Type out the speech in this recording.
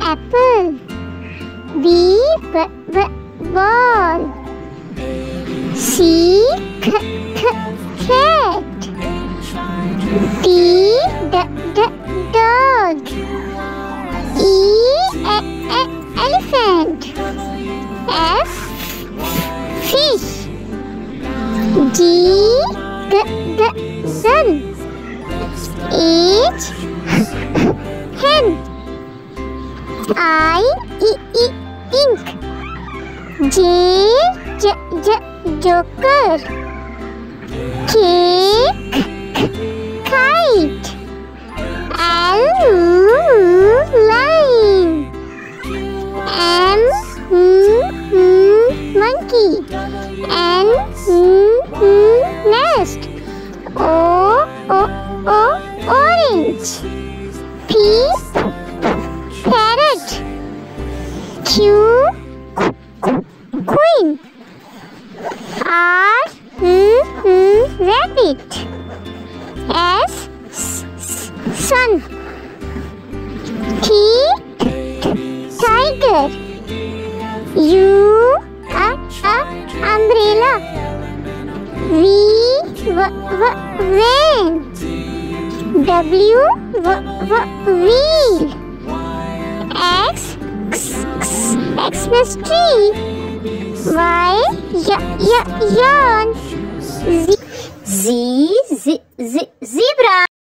apple. Ball. Cat. Dog. Elephant. Fish. Sun. Hen. Ink. Joker. Cake. Kite. Line. Monkey. Nest. Orange. Parrot. Queen. Rabbit. Sun. Tiger. Umbrella. Van. Wheel. Xmas tree. Yarn. Zebra.